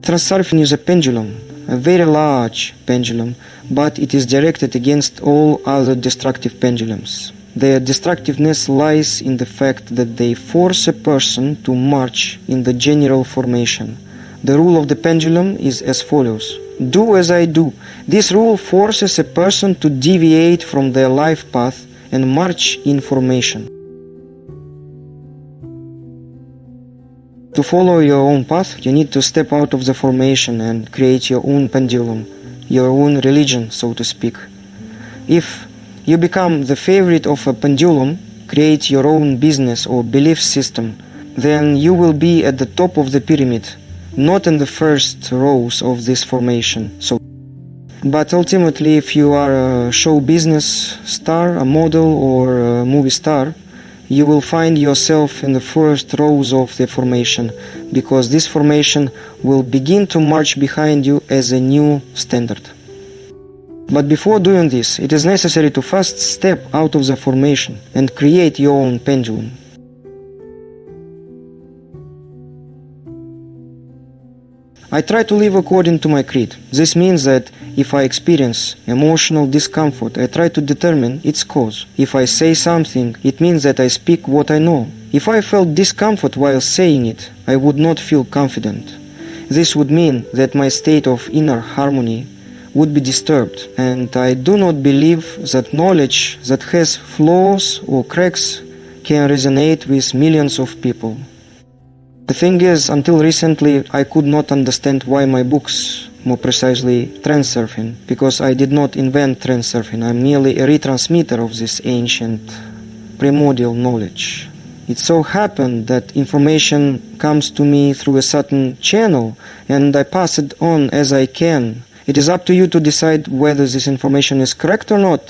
Transurfing is a pendulum, a very large pendulum, but it is directed against all other destructive pendulums. Their destructiveness lies in the fact that they force a person to march in the general formation. The rule of the pendulum is as follows: do as I do. This rule forces a person to deviate from their life path and march in formation. To follow your own path, you need to step out of the formation and create your own pendulum, your own religion, so to speak. If you become the favorite of a pendulum, create your own business or belief system, then you will be at the top of the pyramid, not in the first rows of this formation. But ultimately, if you are a show business star, a model, or a movie star, you will find yourself in the first rows of the formation, because this formation will begin to march behind you as a new standard. But before doing this, it is necessary to first step out of the formation and create your own pendulum. I try to live according to my creed. This means that if I experience emotional discomfort, I try to determine its cause. If I say something, it means that I speak what I know. If I felt discomfort while saying it, I would not feel confident. This would mean that my state of inner harmony would be disturbed, and I do not believe that knowledge that has flaws or cracks can resonate with millions of people. The thing is, until recently, I could not understand why my books, more precisely Transurfing, because I did not invent Transurfing. I'm merely a retransmitter of this ancient, primordial knowledge. It so happened that information comes to me through a certain channel, and I pass it on as I can. It is up to you to decide whether this information is correct or not.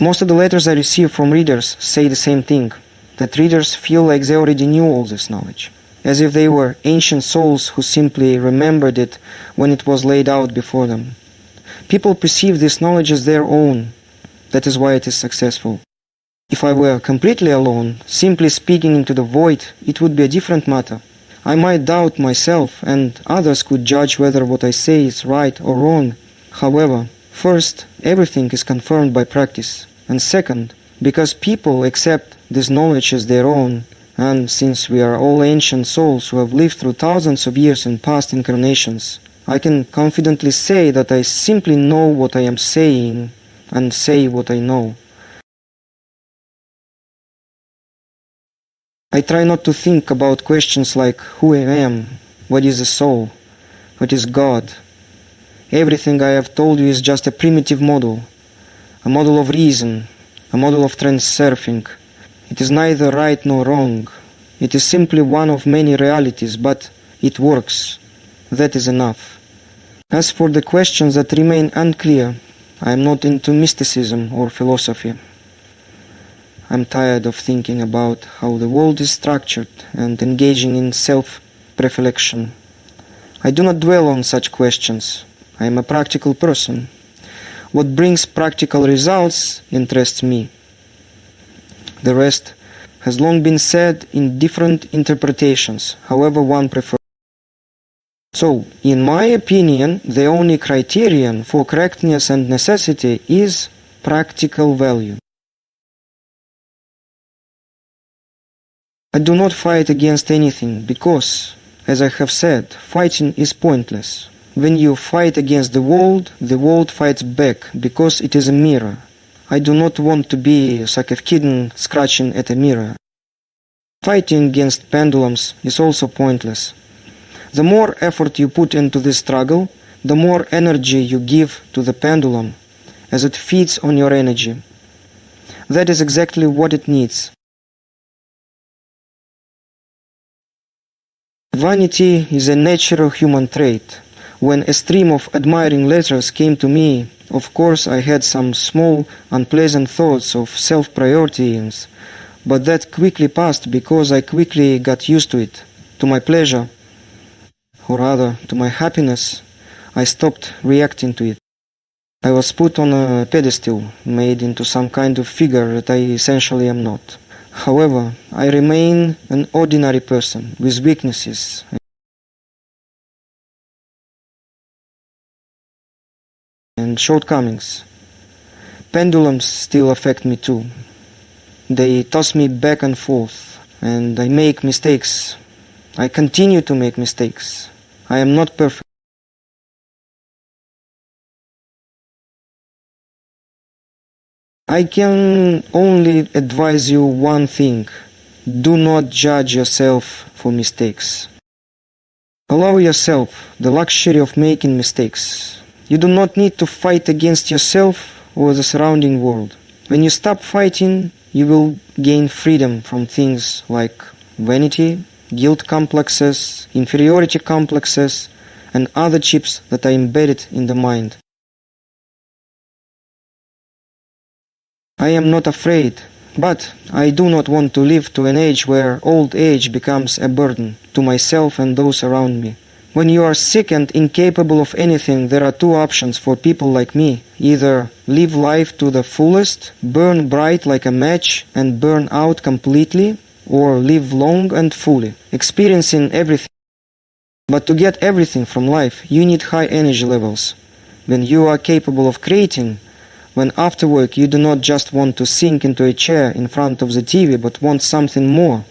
Most of the letters I receive from readers say the same thing, that readers feel like they already knew all this knowledge, as if they were ancient souls who simply remembered it when it was laid out before them. People perceive this knowledge as their own. That is why it is successful. If I were completely alone, simply speaking into the void, it would be a different matter. I might doubt myself, and others could judge whether what I say is right or wrong. However, first, everything is confirmed by practice. And second, because people accept this knowledge as their own, and since we are all ancient souls who have lived through thousands of years in past incarnations, I can confidently say that I simply know what I am saying and say what I know. I try not to think about questions like who I am, what is the soul, what is God. Everything I have told you is just a primitive model, a model of reason, a model of transurfing. It is neither right nor wrong. It is simply one of many realities, but it works. That is enough. As for the questions that remain unclear, I am not into mysticism or philosophy. I am tired of thinking about how the world is structured and engaging in self-reflection. I do not dwell on such questions. I am a practical person. What brings practical results interests me. The rest has long been said in different interpretations, however one prefers. So, in my opinion, the only criterion for correctness and necessity is practical value. I do not fight against anything because, as I have said, fighting is pointless. When you fight against the world fights back because it is a mirror. I do not want to be like a kitten scratching at a mirror. Fighting against pendulums is also pointless. The more effort you put into this struggle, the more energy you give to the pendulum, as it feeds on your energy. That is exactly what it needs. Vanity is a natural human trait. When a stream of admiring letters came to me, of course I had some small, unpleasant thoughts of self-priorities, but that quickly passed because I quickly got used to it. To my pleasure, or rather, to my happiness, I stopped reacting to it. I was put on a pedestal, made into some kind of figure that I essentially am not. However, I remain an ordinary person with weaknesses and shortcomings. Pendulums still affect me too. They toss me back and forth, and I make mistakes. I continue to make mistakes. I am not perfect. I can only advise you one thing. Do not judge yourself for mistakes. Allow yourself the luxury of making mistakes. You do not need to fight against yourself or the surrounding world. When you stop fighting, you will gain freedom from things like vanity, guilt complexes, inferiority complexes, and other chips that are embedded in the mind. I am not afraid, but I do not want to live to an age where old age becomes a burden to myself and those around me. When you are sick and incapable of anything, there are two options for people like me. Either live life to the fullest, burn bright like a match and burn out completely, or live long and fully, experiencing everything. But to get everything from life, you need high energy levels. When you are capable of creating, when after work you do not just want to sink into a chair in front of the TV but want something more,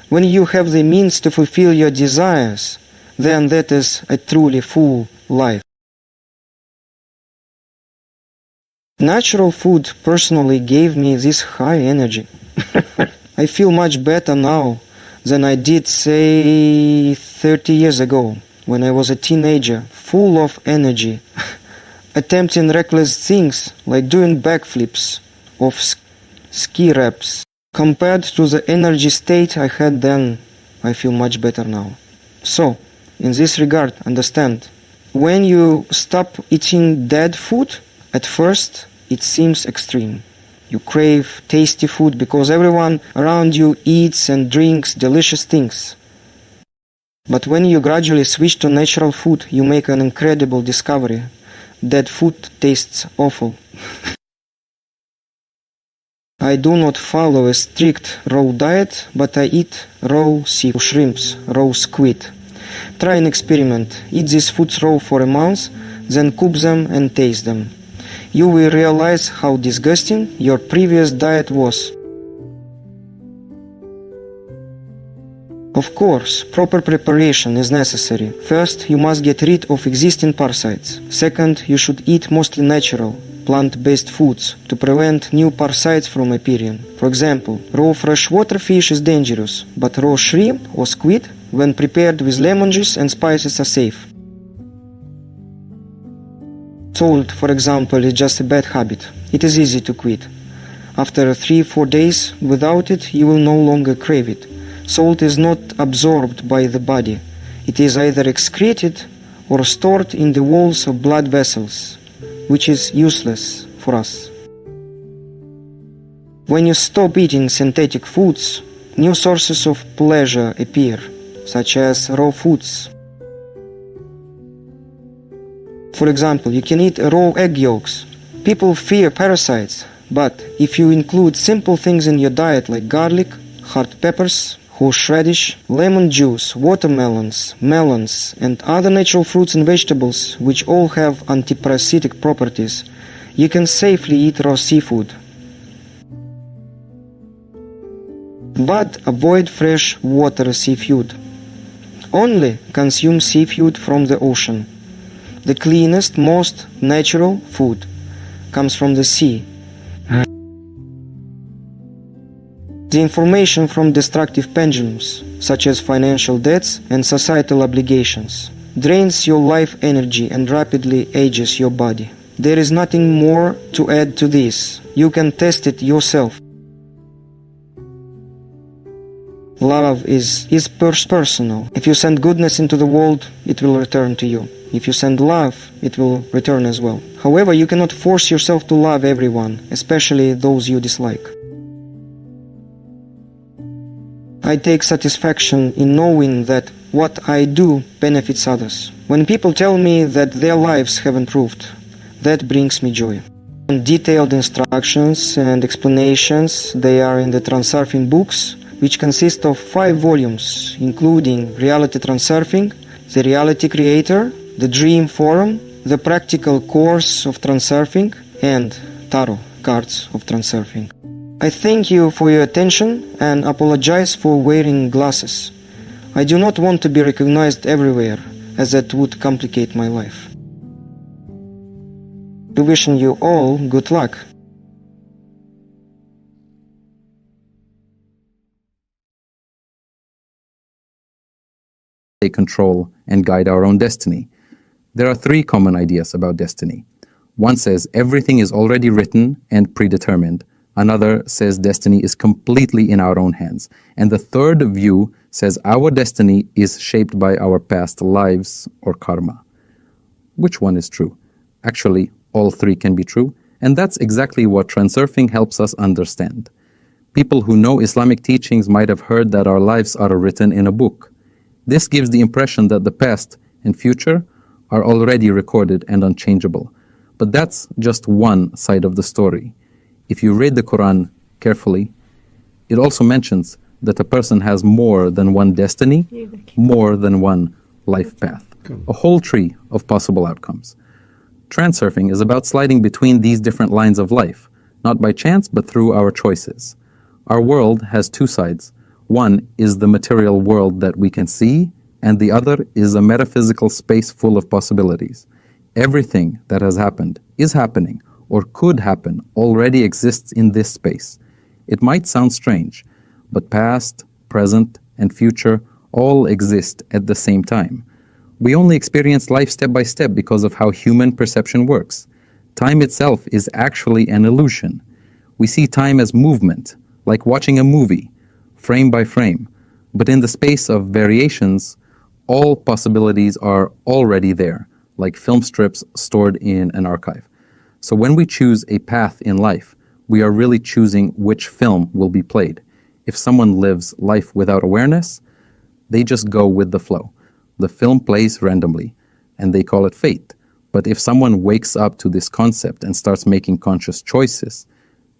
when you have the means to fulfill your desires, then that is a truly full life. Natural food personally gave me this high energy. I feel much better now than I did, say, 30 years ago, when I was a teenager, full of energy, attempting reckless things like doing backflips of ski reps. Compared to the energy state I had then, I feel much better now. So, in this regard, understand, when you stop eating dead food, at first it seems extreme. You crave tasty food because everyone around you eats and drinks delicious things. But when you gradually switch to natural food, you make an incredible discovery. Dead food tastes awful. I do not follow a strict raw diet, but I eat raw seafood, shrimps, raw squid. Try an experiment. Eat these foods raw for a month, then cook them and taste them. You will realize how disgusting your previous diet was. Of course, proper preparation is necessary. First, you must get rid of existing parasites. Second, you should eat mostly natural, plant-based foods to prevent new parasites from appearing. For example, raw freshwater fish is dangerous, but raw shrimp or squid, when prepared with lemon juice and spices, are safe. Salt, for example, is just a bad habit. It is easy to quit. After 3-4 days without it, you will no longer crave it. Salt is not absorbed by the body. It is either excreted or stored in the walls of blood vessels, which is useless for us. When you stop eating synthetic foods, new sources of pleasure appear, such as raw foods. For example, you can eat raw egg yolks. People fear parasites, but if you include simple things in your diet like garlic, hot peppers, horseradish, lemon juice, watermelons, melons, and other natural fruits and vegetables which all have antiparasitic properties, you can safely eat raw seafood. But avoid freshwater seafood. Only consume seafood from the ocean. The cleanest, most natural food comes from the sea. The information from destructive pendulums, such as financial debts and societal obligations, drains your life energy and rapidly ages your body. There is nothing more to add to this. You can test it yourself. Love is personal. If you send goodness into the world, it will return to you. If you send love, it will return as well. However, you cannot force yourself to love everyone, especially those you dislike. I take satisfaction in knowing that what I do benefits others. When people tell me that their lives have improved, that brings me joy. Detailed instructions and explanations, they are in the Transurfing books, which consist of 5 volumes, including Reality Transurfing, The Reality Creator, The Dream Forum, The Practical Course of Transurfing, and Tarot Cards of Transurfing. I thank you for your attention and apologize for wearing glasses. I do not want to be recognized everywhere, as that would complicate my life. Wishing you all good luck. They control and guide our own destiny. There are 3 common ideas about destiny. One says everything is already written and predetermined. Another says destiny is completely in our own hands. And the third view says our destiny is shaped by our past lives or karma. Which one is true? Actually, all 3 can be true, and that's exactly what Transurfing helps us understand. People who know Islamic teachings might have heard that our lives are written in a book. This gives the impression that the past and future are already recorded and unchangeable. But that's just one side of the story. If you read the Quran carefully, it also mentions that a person has more than one destiny, more than one life path, a whole tree of possible outcomes. Transurfing is about sliding between these different lines of life, not by chance, but through our choices. Our world has 2 sides. One is the material world that we can see, and the other is a metaphysical space full of possibilities. Everything that has happened, is happening, or could happen already exists in this space. It might sound strange, but past, present, and future all exist at the same time. We only experience life step by step because of how human perception works. Time itself is actually an illusion. We see time as movement, like watching a movie, frame by frame. But in the space of variations, all possibilities are already there, like film strips stored in an archive. So when we choose a path in life, we are really choosing which film will be played. If someone lives life without awareness, they just go with the flow. The film plays randomly, and they call it fate. But if someone wakes up to this concept and starts making conscious choices,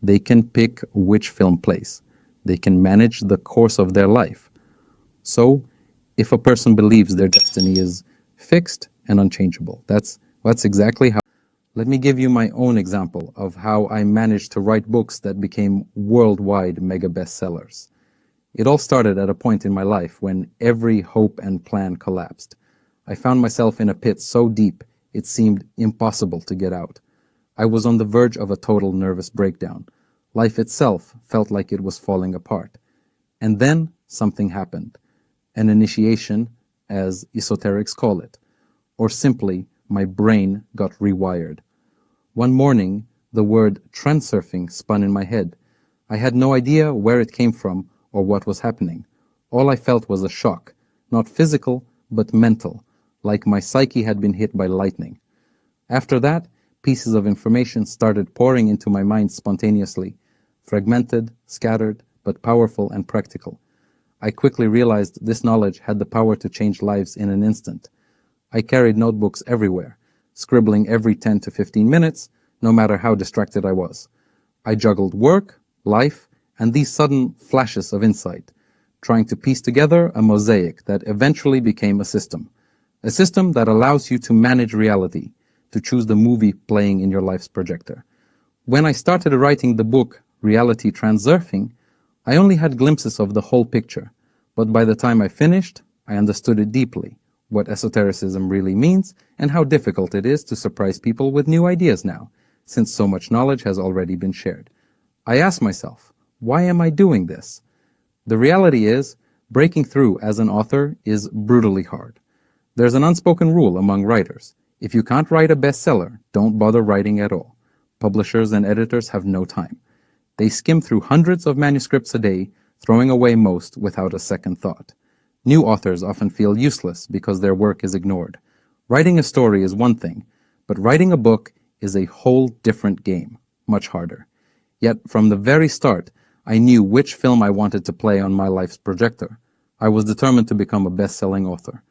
they can pick which film plays. They can manage the course of their life. So, if a person believes their destiny is fixed and unchangeable, that's exactly how. Let me give you my own example of how I managed to write books that became worldwide mega bestsellers. It all started at a point in my life when every hope and plan collapsed. I found myself in a pit so deep it seemed impossible to get out. I was on the verge of a total nervous breakdown. Life itself felt like it was falling apart. And then something happened. An initiation, as esoterics call it. Or simply, my brain got rewired. One morning, the word transurfing spun in my head. I had no idea where it came from or what was happening. All I felt was a shock, not physical, but mental, like my psyche had been hit by lightning. After that, pieces of information started pouring into my mind spontaneously, fragmented, scattered, but powerful and practical. I quickly realized this knowledge had the power to change lives in an instant. I carried notebooks everywhere, scribbling every 10 to 15 minutes, no matter how distracted I was. I juggled work, life, and these sudden flashes of insight, trying to piece together a mosaic that eventually became a system that allows you to manage reality, to choose the movie playing in your life's projector. When I started writing the book Reality Transurfing, I only had glimpses of the whole picture, but by the time I finished, I understood it deeply, what esotericism really means, and how difficult it is to surprise people with new ideas now, since so much knowledge has already been shared. I asked myself, why am I doing this? The reality is, breaking through as an author is brutally hard. There's an unspoken rule among writers. If you can't write a bestseller, don't bother writing at all. Publishers and editors have no time. They skim through hundreds of manuscripts a day, throwing away most without a second thought. New authors often feel useless because their work is ignored. Writing a story is one thing, but writing a book is a whole different game, much harder. Yet, from the very start, I knew which film I wanted to play on my life's projector. I was determined to become a best-selling author.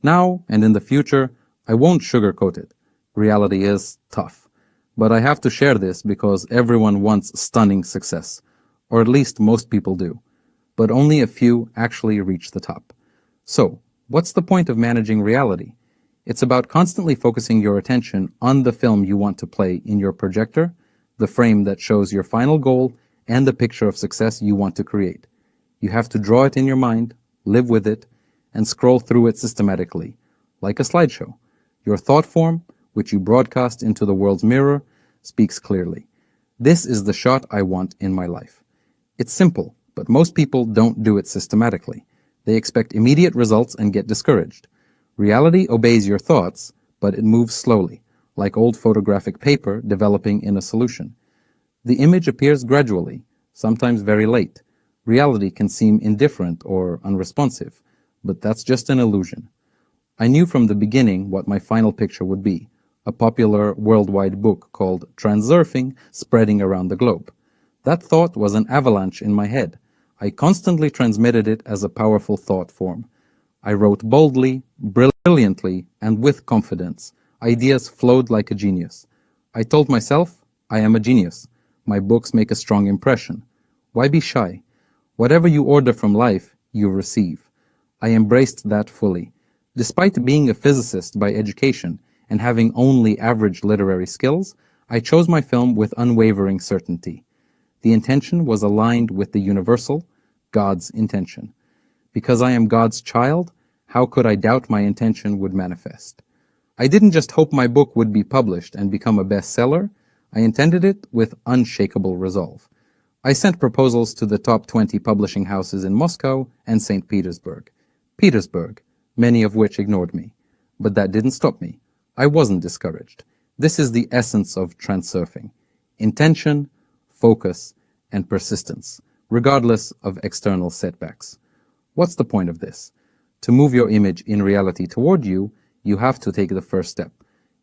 Now, and in the future, I won't sugarcoat it. Reality is tough. But I have to share this because everyone wants stunning success, or at least most people do, but only a few actually reach the top. So, what's the point of managing reality? It's about constantly focusing your attention on the film you want to play in your projector, the frame that shows your final goal, and the picture of success you want to create. You have to draw it in your mind, live with it, and scroll through it systematically, like a slideshow. Your thought form, which you broadcast into the world's mirror, speaks clearly. This is the shot I want in my life. It's simple, but most people don't do it systematically. They expect immediate results and get discouraged. Reality obeys your thoughts, but it moves slowly, like old photographic paper developing in a solution. The image appears gradually, sometimes very late. Reality can seem indifferent or unresponsive, but that's just an illusion. I knew from the beginning what my final picture would be, a popular worldwide book called Transurfing spreading around the globe. That thought was an avalanche in my head. I constantly transmitted it as a powerful thought form. I wrote boldly, brilliantly, and with confidence. Ideas flowed like a genius. I told myself, I am a genius. My books make a strong impression. Why be shy? Whatever you order from life, you receive. I embraced that fully. Despite being a physicist by education and having only average literary skills, I chose my film with unwavering certainty. The intention was aligned with the universal, God's intention. Because I am God's child, how could I doubt my intention would manifest? I didn't just hope my book would be published and become a bestseller, I intended it with unshakable resolve. I sent proposals to the top 20 publishing houses in Moscow and St. Petersburg. Many of which ignored me. But that didn't stop me. I wasn't discouraged. This is the essence of transurfing. Intention, focus, and persistence, regardless of external setbacks. What's the point of this? To move your image in reality toward you, you have to take the first step.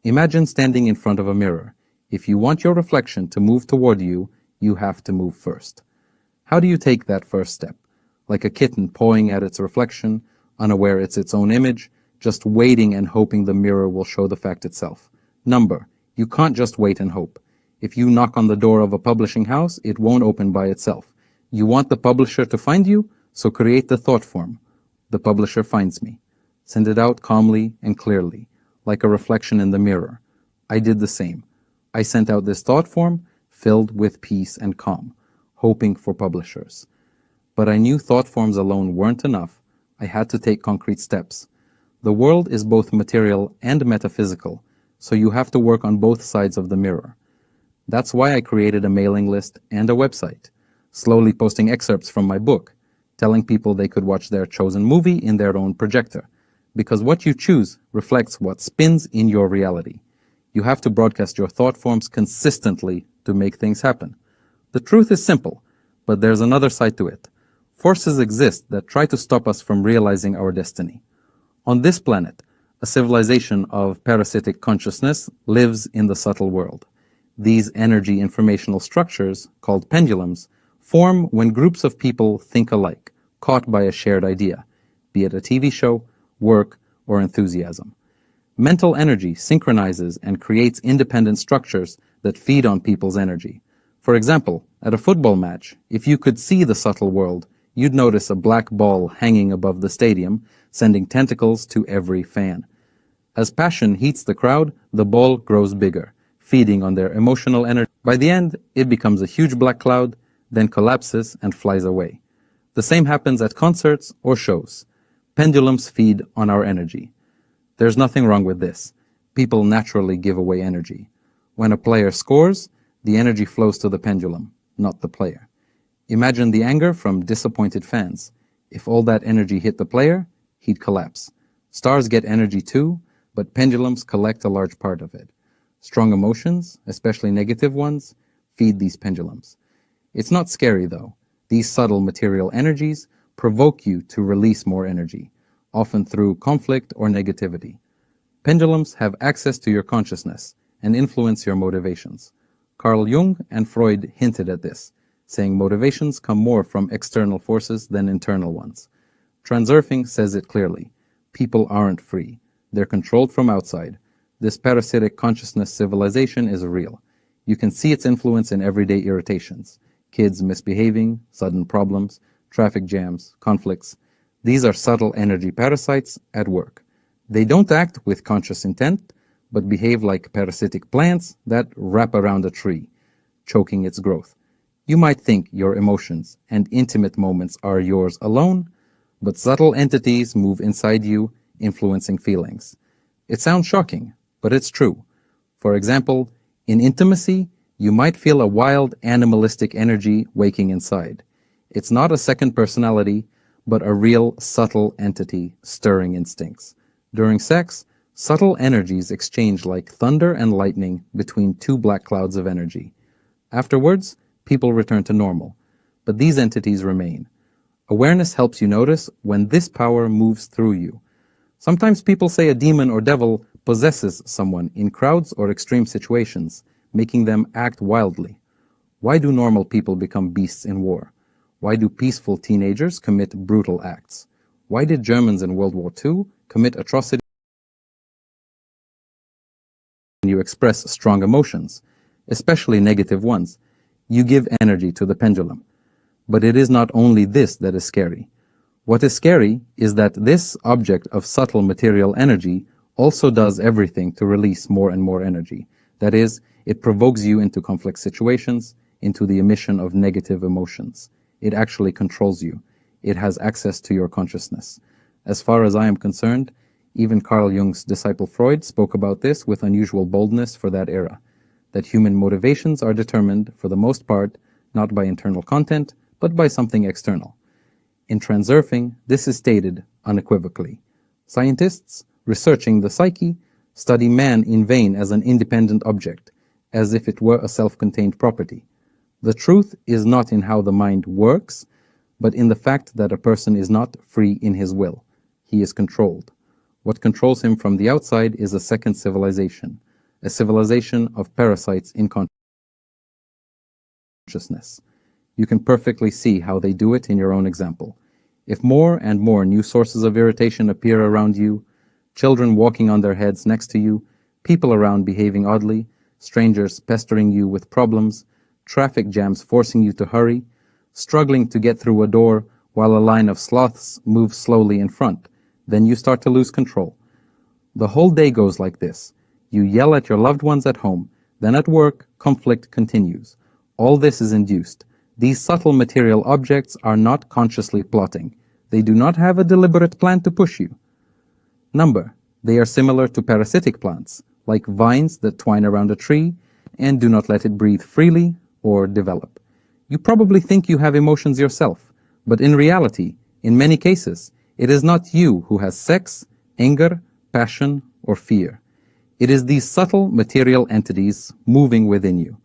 Imagine standing in front of a mirror. If you want your reflection to move toward you, you have to move first. How do you take that first step? Like a kitten pawing at its reflection, unaware it's its own image, just waiting and hoping the mirror will show the fact itself. You can't just wait and hope. If you knock on the door of a publishing house, it won't open by itself. You want the publisher to find you, so create the thought form. The publisher finds me. Send it out calmly and clearly, like a reflection in the mirror. I did the same. I sent out this thought form filled with peace and calm, hoping for publishers. But I knew thought forms alone weren't enough. I had to take concrete steps. The world is both material and metaphysical, so you have to work on both sides of the mirror. That's why I created a mailing list and a website, slowly posting excerpts from my book, telling people they could watch their chosen movie in their own projector, because what you choose reflects what spins in your reality. You have to broadcast your thought forms consistently to make things happen. The truth is simple, but there's another side to it. Forces exist that try to stop us from realizing our destiny. On this planet, a civilization of parasitic consciousness lives in the subtle world. These energy informational structures, called pendulums, form when groups of people think alike, caught by a shared idea, be it a TV show, work, or enthusiasm. Mental energy synchronizes and creates independent structures that feed on people's energy. For example, at a football match, if you could see the subtle world, you'd notice a black ball hanging above the stadium, sending tentacles to every fan. As passion heats the crowd, the ball grows bigger, feeding on their emotional energy. By the end, it becomes a huge black cloud, then collapses and flies away. The same happens at concerts or shows. Pendulums feed on our energy. There's nothing wrong with this. People naturally give away energy. When a player scores, the energy flows to the pendulum, not the player. Imagine the anger from disappointed fans. If all that energy hit the player, he'd collapse. Stars get energy too, but pendulums collect a large part of it. Strong emotions, especially negative ones, feed these pendulums. It's not scary though. These subtle material energies provoke you to release more energy, often through conflict or negativity. Pendulums have access to your consciousness and influence your motivations. Carl Jung and Freud hinted at this, saying motivations come more from external forces than internal ones. Transurfing says it clearly. People aren't free. They're controlled from outside. This parasitic consciousness civilization is real. You can see its influence in everyday irritations. Kids misbehaving, sudden problems, traffic jams, conflicts. These are subtle energy parasites at work. They don't act with conscious intent, but behave like parasitic plants that wrap around a tree, choking its growth. You might think your emotions and intimate moments are yours alone, but subtle entities move inside you, influencing feelings. It sounds shocking, but it's true. For example, in intimacy, you might feel a wild animalistic energy waking inside. It's not a second personality, but a real subtle entity stirring instincts. During sex, subtle energies exchange like thunder and lightning between two black clouds of energy. Afterwards, people return to normal, but these entities remain. Awareness helps you notice when this power moves through you. Sometimes people say a demon or devil possesses someone in crowds or extreme situations, making them act wildly. Why do normal people become beasts in war? Why do peaceful teenagers commit brutal acts? Why did Germans in World War II commit atrocities? When you express strong emotions, especially negative ones, you give energy to the pendulum. But it is not only this that is scary. What is scary is that this object of subtle material energy also does everything to release more and more energy. That is, it provokes you into conflict situations, into the emission of negative emotions. It actually controls you. It has access to your consciousness. As far as I am concerned, even Carl Jung's disciple Freud spoke about this with unusual boldness for that era, that human motivations are determined, for the most part, not by internal content, but by something external. In Transurfing, this is stated unequivocally. Scientists, researching the psyche, study man in vain as an independent object, as if it were a self-contained property. The truth is not in how the mind works, but in the fact that a person is not free in his will. He is controlled. What controls him from the outside is a second civilization, a civilization of parasites in consciousness. You can perfectly see how they do it in your own example. If more and more new sources of irritation appear around you, children walking on their heads next to you, people around behaving oddly, strangers pestering you with problems, traffic jams forcing you to hurry, struggling to get through a door while a line of sloths moves slowly in front, then you start to lose control. The whole day goes like this. You yell at your loved ones at home, then at work, conflict continues. All this is induced. These subtle material objects are not consciously plotting. They do not have a deliberate plan to push you. Number, they are similar to parasitic plants, like vines that twine around a tree and do not let it breathe freely or develop. You probably think you have emotions yourself, but in reality, in many cases, it is not you who has sex, anger, passion, or fear. It is these subtle material entities moving within you.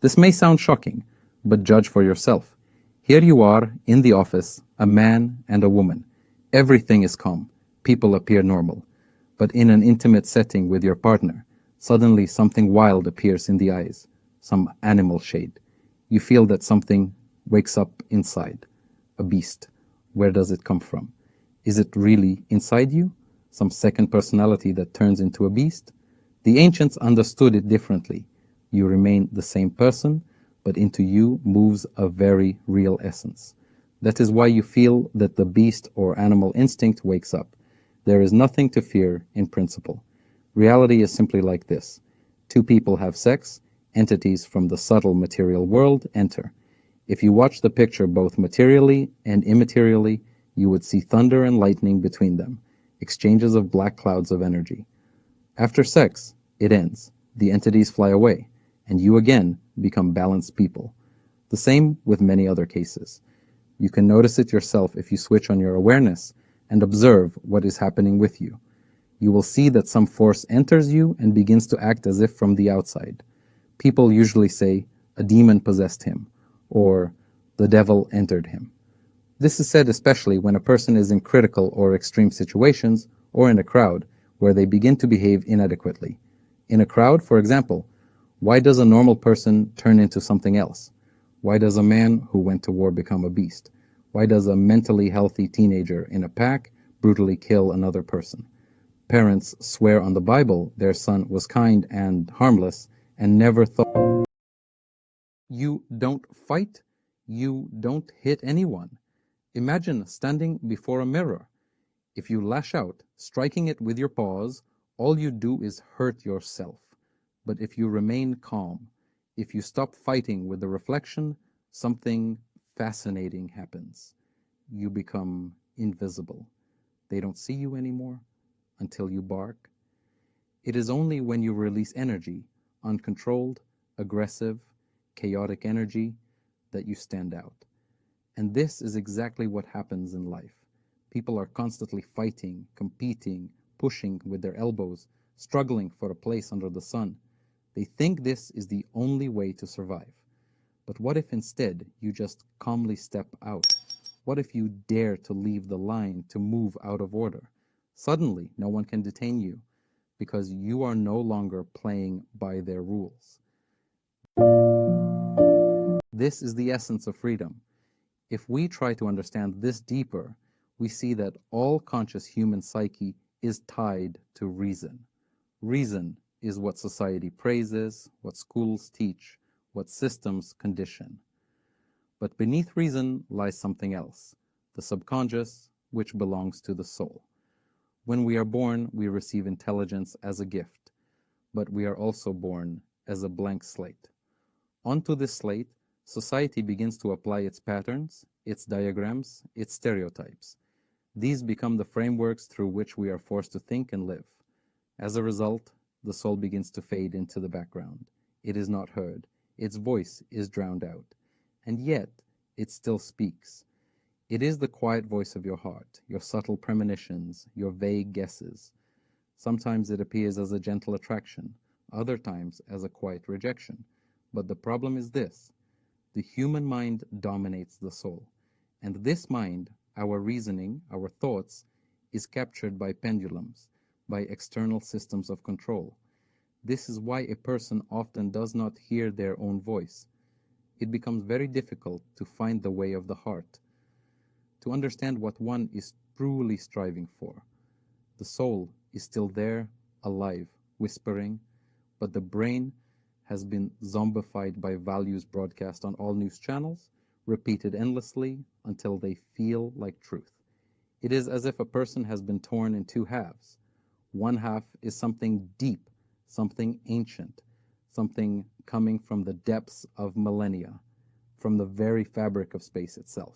This may sound shocking, but judge for yourself. Here you are in the office, a man and a woman. Everything is calm. People appear normal. But in an intimate setting with your partner, suddenly something wild appears in the eyes, some animal shade. You feel that something wakes up inside, a beast. Where does it come from? Is it really inside you? Some second personality that turns into a beast? The ancients understood it differently. You remain the same person, but into you moves a very real essence. That is why you feel that the beast or animal instinct wakes up. There is nothing to fear in principle. Reality is simply like this. Two people have sex, entities from the subtle material world enter. If you watch the picture both materially and immaterially, you would see thunder and lightning between them, exchanges of black clouds of energy. After sex, it ends. The entities fly away, and you again become balanced people. The same with many other cases. You can notice it yourself if you switch on your awareness and observe what is happening with you. You will see that some force enters you and begins to act as if from the outside. People usually say, a demon possessed him, or the devil entered him. This is said especially when a person is in critical or extreme situations or in a crowd where they begin to behave inadequately. In a crowd, for example, why does a normal person turn into something else? Why does a man who went to war become a beast? Why does a mentally healthy teenager in a pack brutally kill another person? Parents swear on the Bible their son was kind and harmless and never thought You don't fight. You don't hit anyone. Imagine standing before a mirror. If you lash out, striking it with your paws, all you do is hurt yourself. But if you remain calm, if you stop fighting with the reflection, something fascinating happens. You become invisible. They don't see you anymore until you bark. It is only when you release energy, uncontrolled, aggressive, chaotic energy, that you stand out. And this is exactly what happens in life. People are constantly fighting, competing, pushing with their elbows, struggling for a place under the sun. They think this is the only way to survive. But what if instead you just calmly step out? What if you dare to leave the line, to move out of order? Suddenly, no one can detain you because you are no longer playing by their rules. This is the essence of freedom. If we try to understand this deeper, we see that all conscious human psyche is tied to reason. Reason is what society praises, what schools teach, what systems condition. But beneath reason lies something else, the subconscious, which belongs to the soul. When we are born, we receive intelligence as a gift, but we are also born as a blank slate. Onto this slate, society begins to apply its patterns, its diagrams, its stereotypes. These become the frameworks through which we are forced to think and live. As a result, the soul begins to fade into the background. It is not heard. Its voice is drowned out. And yet, it still speaks. It is the quiet voice of your heart, your subtle premonitions, your vague guesses. Sometimes it appears as a gentle attraction, other times as a quiet rejection. But the problem is this: the human mind dominates the soul. And this mind, our reasoning, our thoughts, is captured by pendulums, by external systems of control. This is why a person often does not hear their own voice. It becomes very difficult to find the way of the heart, to understand what one is truly striving for. The soul is still there, alive, whispering, but the brain has been zombified by values broadcast on all news channels, repeated endlessly until they feel like truth. It is as if a person has been torn in two halves. One half is something deep, something ancient, something coming from the depths of millennia, from the very fabric of space itself.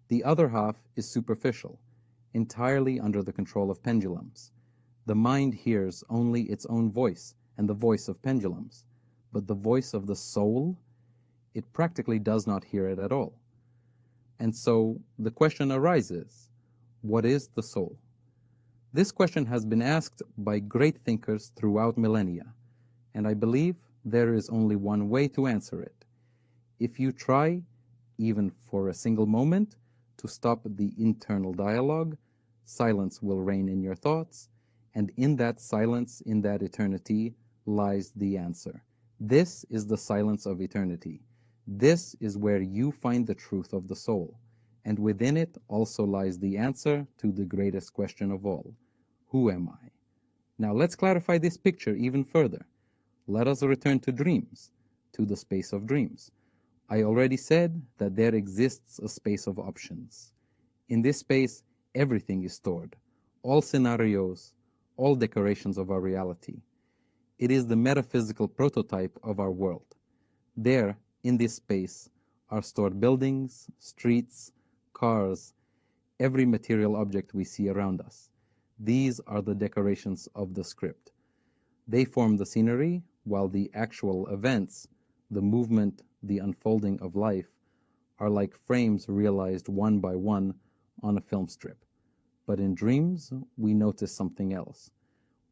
The other half is superficial, entirely under the control of pendulums. The mind hears only its own voice and the voice of pendulums, but the voice of the soul, it practically does not hear it at all. And so the question arises, what is the soul? This question has been asked by great thinkers throughout millennia, and I believe there is only one way to answer it. If you try, even for a single moment, to stop the internal dialogue, silence will reign in your thoughts, and in that silence, in that eternity, lies the answer. This is the silence of eternity. This is where you find the truth of the soul, and within it also lies the answer to the greatest question of all: who am I? Now let's clarify this picture even further. Let us return to dreams, to the space of dreams. I already said that there exists a space of options. In this space, everything is stored, all scenarios, all decorations of our reality. It is the metaphysical prototype of our world. There, in this space, are stored buildings, streets, cars, every material object we see around us. These are the decorations of the script. They form the scenery, while the actual events, the movement, the unfolding of life, are like frames realized one by one on a film strip. But in dreams, we notice something else.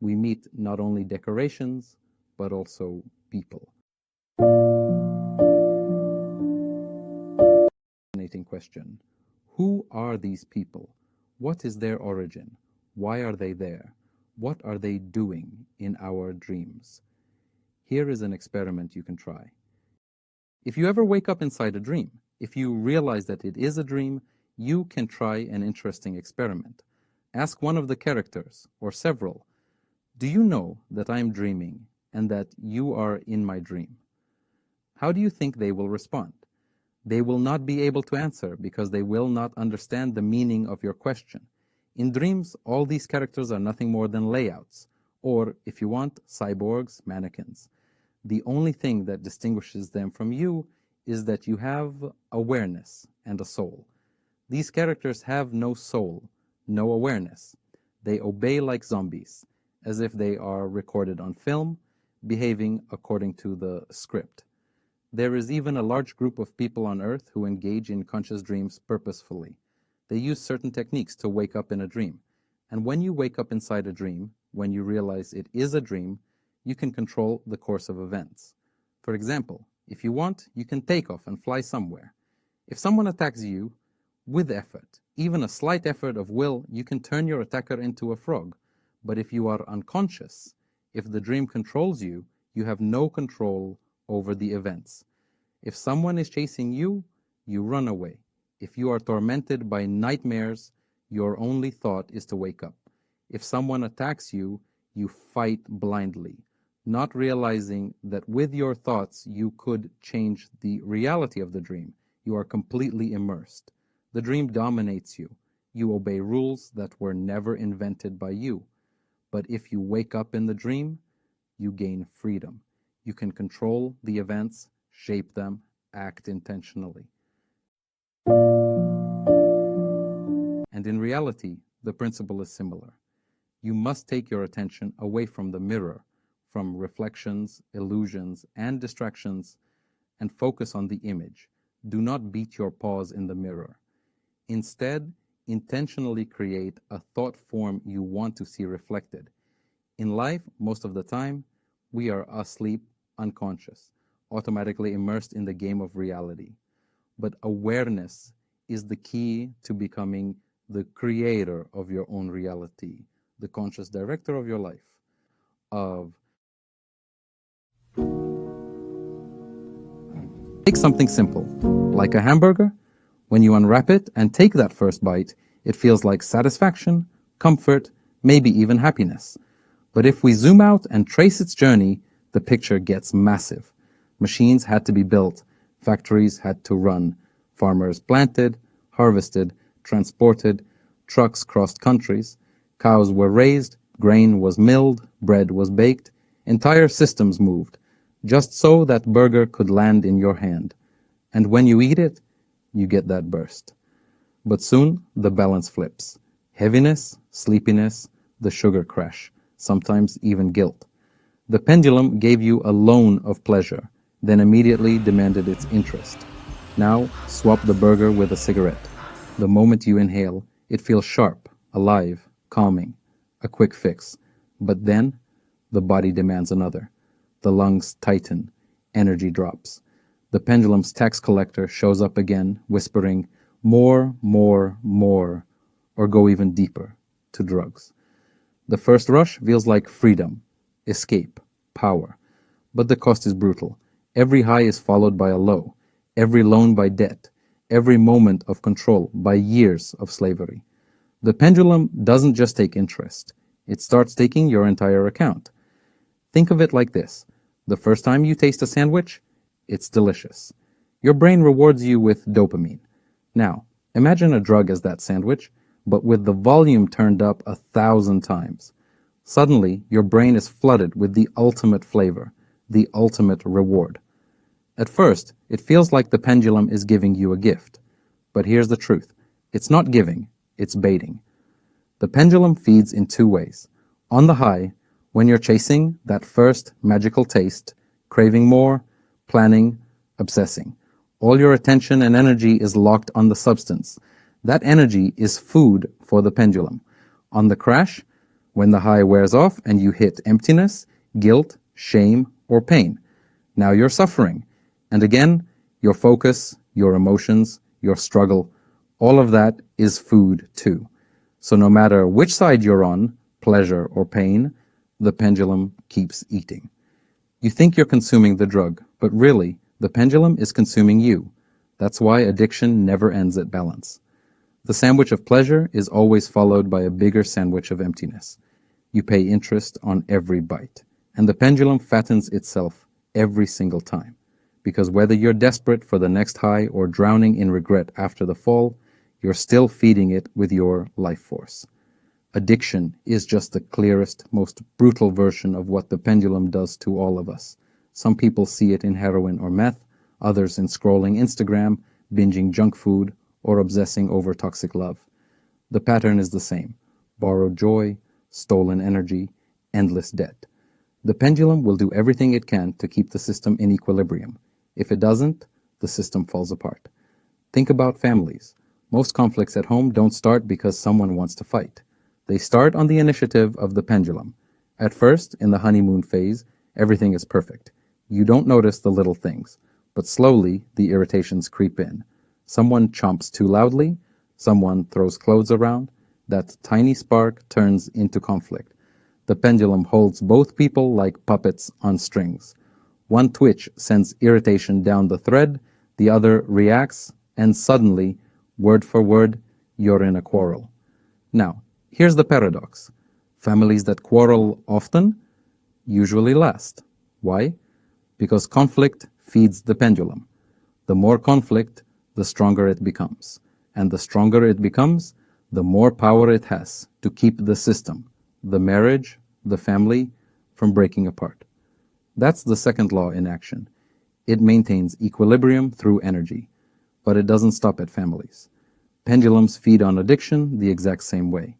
We meet not only decorations, but also people. Fascinating question. Who are these people? What is their origin? Why are they there? What are they doing in our dreams? Here is an experiment you can try. If you ever wake up inside a dream, if you realize that it is a dream, you can try an interesting experiment. Ask one of the characters, or several, do you know that I am dreaming and that you are in my dream? How do you think they will respond? They will not be able to answer because they will not understand the meaning of your question. In dreams, all these characters are nothing more than layouts, or, if you want, cyborgs, mannequins. The only thing that distinguishes them from you is that you have awareness and a soul. These characters have no soul, no awareness. They obey like zombies, as if they are recorded on film, behaving according to the script. There is even a large group of people on Earth who engage in conscious dreams purposefully. They use certain techniques to wake up in a dream. And when you wake up inside a dream, when you realize it is a dream, you can control the course of events. For example, if you want, you can take off and fly somewhere. If someone attacks you, with effort, even a slight effort of will, you can turn your attacker into a frog. But if you are unconscious, if the dream controls you, you have no control over the events. If someone is chasing you, you run away. If you are tormented by nightmares, your only thought is to wake up. If someone attacks you, you fight blindly, not realizing that with your thoughts you could change the reality of the dream. You are completely immersed. The dream dominates you. You obey rules that were never invented by you. But if you wake up in the dream, you gain freedom. You can control the events, shape them, act intentionally. And in reality, the principle is similar. You must take your attention away from the mirror, from reflections, illusions, and distractions, and focus on the image. Do not beat your paws in the mirror. Instead, intentionally create a thought form you want to see reflected. In life, most of the time, we are asleep, unconscious, automatically immersed in the game of reality. But awareness is the key to becoming the creator of your own reality, the conscious director of your life, Take something simple, like a hamburger. When you unwrap it and take that first bite, it feels like satisfaction, comfort, maybe even happiness. But if we zoom out and trace its journey, the picture gets massive. Machines had to be built, factories had to run, farmers planted, harvested, transported, trucks crossed countries, cows were raised, grain was milled, bread was baked, entire systems moved, just so that burger could land in your hand. And when you eat it, you get that burst. But soon the balance flips. Heaviness, sleepiness, the sugar crash, sometimes even guilt. The pendulum gave you a loan of pleasure, then immediately demanded its interest. Now swap the burger with a cigarette. The moment you inhale, it feels sharp, alive, calming, a quick fix. But then the body demands another. The lungs tighten, energy drops. The pendulum's tax collector shows up again, whispering, more, more, more, or go even deeper, to drugs. The first rush feels like freedom, escape, power. But the cost is brutal. Every high is followed by a low, every loan by debt, every moment of control by years of slavery. The pendulum doesn't just take interest. It starts taking your entire account. Think of it like this. The first time you taste a sandwich, it's delicious. Your brain rewards you with dopamine. Now, imagine a drug as that sandwich, but with the volume turned up 1,000 times. Suddenly, your brain is flooded with the ultimate flavor, the ultimate reward. At first, it feels like the pendulum is giving you a gift. But here's the truth. It's not giving, it's baiting. The pendulum feeds in two ways. On the high, when you're chasing that first magical taste, craving more, planning, obsessing. All your attention and energy is locked on the substance. That energy is food for the pendulum. On the crash, when the high wears off and you hit emptiness, guilt, shame, or pain. Now you're suffering. And again, your focus, your emotions, your struggle, all of that is food too. So no matter which side you're on, pleasure or pain, the pendulum keeps eating. You think you're consuming the drug, but really, the pendulum is consuming you. That's why addiction never ends at balance. The sandwich of pleasure is always followed by a bigger sandwich of emptiness. You pay interest on every bite, and the pendulum fattens itself every single time. because whether you're desperate for the next high or drowning in regret after the fall, you're still feeding it with your life force. Addiction is just the clearest, most brutal version of what the pendulum does to all of us. Some people see it in heroin or meth, others in scrolling Instagram, binging junk food, or obsessing over toxic love. The pattern is the same: borrowed joy, stolen energy, endless debt. The pendulum will do everything it can to keep the system in equilibrium. If it doesn't, the system falls apart. Think about families. Most conflicts at home don't start because someone wants to fight. They start on the initiative of the pendulum. At first, in the honeymoon phase, everything is perfect. You don't notice the little things, but slowly the irritations creep in. Someone chomps too loudly, someone throws clothes around. That tiny spark turns into conflict. The pendulum holds both people like puppets on strings. One twitch sends irritation down the thread, the other reacts, and suddenly, word for word, you're in a quarrel. Now, here's the paradox. Families that quarrel often usually last. Why? Because conflict feeds the pendulum. The more conflict, the stronger it becomes. And the stronger it becomes, the more power it has to keep the system, the marriage, the family, from breaking apart. That's the second law in action. It maintains equilibrium through energy, but it doesn't stop at families. Pendulums feed on addiction the exact same way.